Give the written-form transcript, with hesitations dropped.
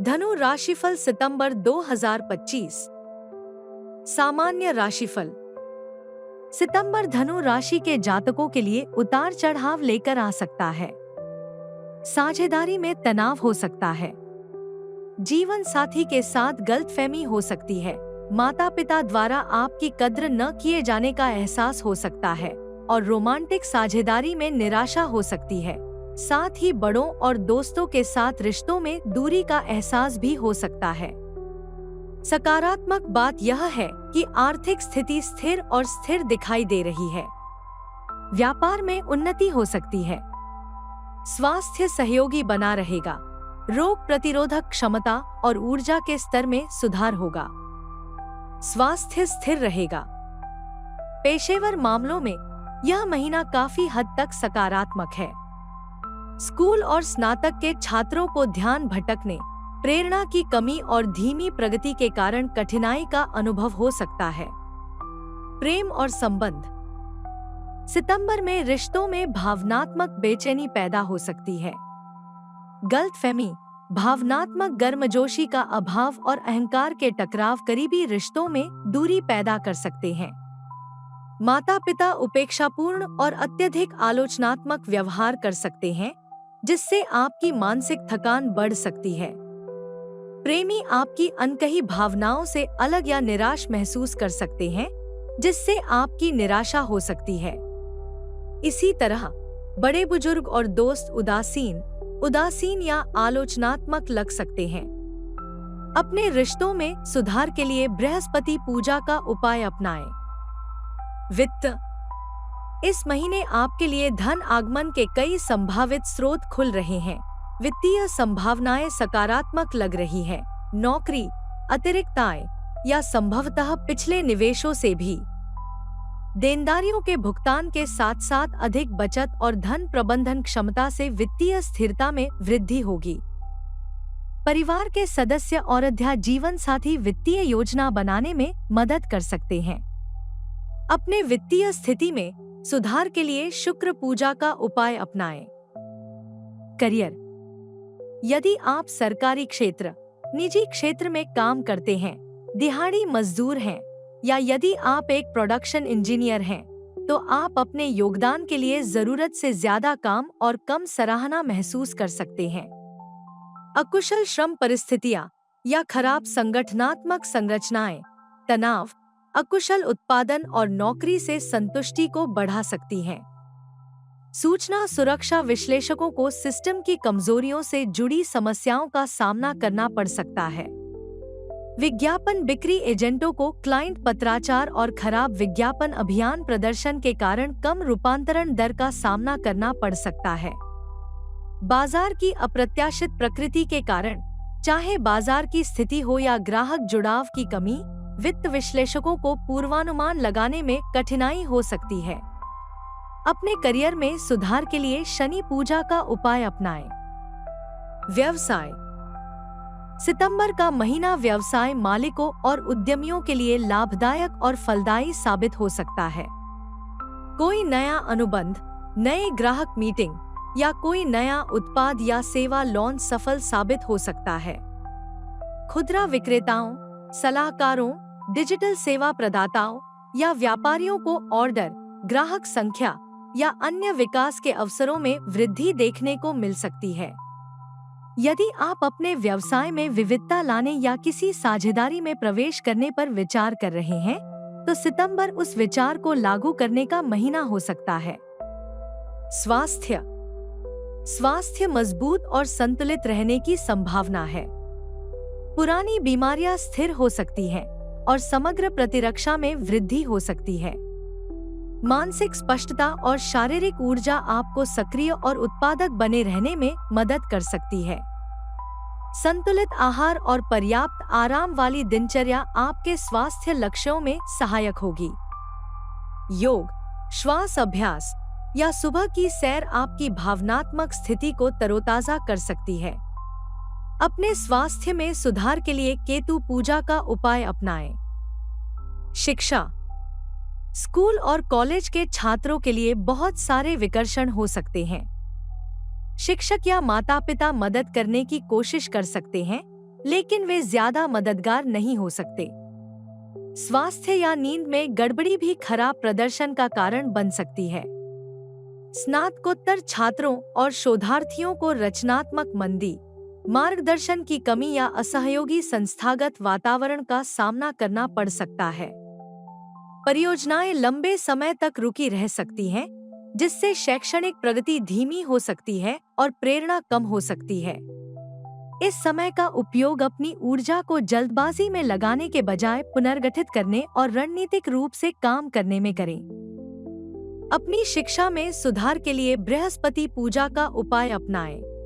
धनु राशिफल सितंबर 2025। सामान्य राशिफल। सितंबर धनु राशि के जातकों के लिए उतार चढ़ाव लेकर आ सकता है। साझेदारी में तनाव हो सकता है। जीवन साथी के साथ गलतफहमी हो सकती है। माता पिता द्वारा आपकी कद्र न किए जाने का एहसास हो सकता है और रोमांटिक साझेदारी में निराशा हो सकती है। साथ ही बड़ों और दोस्तों के साथ रिश्तों में दूरी का एहसास भी हो सकता है। सकारात्मक बात यह है कि आर्थिक स्थिति स्थिर और स्थिर दिखाई दे रही है। व्यापार में उन्नति हो सकती है। स्वास्थ्य सहयोगी बना रहेगा। रोग प्रतिरोधक क्षमता और ऊर्जा के स्तर में सुधार होगा। स्वास्थ्य स्थिर रहेगा। पेशेवर मामलों में यह महीना काफी हद तक सकारात्मक है। स्कूल और स्नातक के छात्रों को ध्यान भटकने, प्रेरणा की कमी और धीमी प्रगति के कारण कठिनाई का अनुभव हो सकता है। प्रेम और संबंध। सितंबर में रिश्तों में भावनात्मक बेचैनी पैदा हो सकती है। गलतफहमी, भावनात्मक गर्मजोशी का अभाव और अहंकार के टकराव करीबी रिश्तों में दूरी पैदा कर सकते हैं। माता पिता उपेक्षापूर्ण और अत्यधिक आलोचनात्मक व्यवहार कर सकते हैं, जिससे आपकी मानसिक थकान बढ़ सकती है। प्रेमी आपकी अनकही भावनाओं से अलग या निराश महसूस कर सकते हैं, जिससे आपकी निराशा हो सकती है। इसी तरह बड़े बुजुर्ग और दोस्त उदासीन या आलोचनात्मक लग सकते हैं। अपने रिश्तों में सुधार के लिए बृहस्पति पूजा का उपाय अपनाएं। वित्त। इस महीने आपके लिए धन आगमन के कई संभावित स्रोत खुल रहे हैं। वित्तीय संभावनाएं सकारात्मक लग रही है। नौकरी, अतिरिक्त आय या संभवतः पिछले निवेशों से भी। देनदारियों के भुगतान के साथ साथ अधिक बचत और धन प्रबंधन क्षमता से वित्तीय स्थिरता में वृद्धि होगी। परिवार के सदस्य और जीवन साथी वित्तीय योजना बनाने में मदद कर सकते हैं। अपने वित्तीय स्थिति में सुधार के लिए शुक्र पूजा का उपाय अपनाएं। करियर। यदि आप सरकारी क्षेत्र, निजी क्षेत्र में काम करते हैं, दिहाड़ी मजदूर हैं या यदि आप एक प्रोडक्शन इंजीनियर हैं, तो आप अपने योगदान के लिए जरूरत से ज्यादा काम और कम सराहना महसूस कर सकते हैं। अकुशल श्रम परिस्थितियां या खराब संगठनात्मक संरचनाएं तनाव, अकुशल उत्पादन और नौकरी से संतुष्टि को बढ़ा सकती हैं। सूचना सुरक्षा विश्लेषकों को सिस्टम की कमजोरियों से जुड़ी समस्याओं का सामना करना पड़ सकता है। विज्ञापन बिक्री एजेंटों को क्लाइंट पत्राचार और खराब विज्ञापन अभियान प्रदर्शन के कारण कम रूपांतरण दर का सामना करना पड़ सकता है। बाजार की अप्रत्याशित प्रकृति के कारण, चाहे बाजार की स्थिति हो या ग्राहक जुड़ाव की कमी, वित्त विश्लेषकों को पूर्वानुमान लगाने में कठिनाई हो सकती है। अपने करियर में सुधार के लिए शनि पूजा का उपाय अपनाएं। व्यवसाय। सितंबर का महीना व्यवसाय मालिकों और उद्यमियों के लिए लाभदायक और फलदायी साबित हो सकता है। कोई नया अनुबंध, नए ग्राहक मीटिंग या कोई नया उत्पाद या सेवा लॉन्च सफल साबित हो सकता है। खुदरा विक्रेताओं, सलाहकारों, डिजिटल सेवा प्रदाताओं या व्यापारियों को ऑर्डर, ग्राहक संख्या या अन्य विकास के अवसरों में वृद्धि देखने को मिल सकती है। यदि आप अपने व्यवसाय में विविधता लाने या किसी साझेदारी में प्रवेश करने पर विचार कर रहे हैं, तो सितंबर उस विचार को लागू करने का महीना हो सकता है। स्वास्थ्य मजबूत और संतुलित रहने की संभावना है। पुरानी बीमारियां स्थिर हो सकती हैं और समग्र प्रतिरक्षा में वृद्धि हो सकती है। मानसिक स्पष्टता और शारीरिक ऊर्जा आपको सक्रिय और उत्पादक बने रहने में मदद कर सकती है। संतुलित आहार और पर्याप्त आराम वाली दिनचर्या आपके स्वास्थ्य लक्ष्यों में सहायक होगी। योग, श्वास अभ्यास या सुबह की सैर आपकी भावनात्मक स्थिति को तरोताजा कर सकती है। अपने स्वास्थ्य में सुधार के लिए केतु पूजा का उपाय अपनाएं। शिक्षा। स्कूल और कॉलेज के छात्रों के लिए बहुत सारे विकर्षण हो सकते हैं। शिक्षक या माता पिता मदद करने की कोशिश कर सकते हैं, लेकिन वे ज्यादा मददगार नहीं हो सकते। स्वास्थ्य या नींद में गड़बड़ी भी खराब प्रदर्शन का कारण बन सकती है। स्नातकोत्तर छात्रों और शोधार्थियों को रचनात्मक मंदी, मार्गदर्शन की कमी या असहयोगी संस्थागत वातावरण का सामना करना पड़ सकता है। परियोजनाएं लंबे समय तक रुकी रह सकती हैं, जिससे शैक्षणिक प्रगति धीमी हो सकती है और प्रेरणा कम हो सकती है। इस समय का उपयोग अपनी ऊर्जा को जल्दबाजी में लगाने के बजाय पुनर्गठित करने और रणनीतिक रूप से काम करने में करें। अपनी शिक्षा में सुधार के लिए बृहस्पति पूजा का उपाय अपनाएं।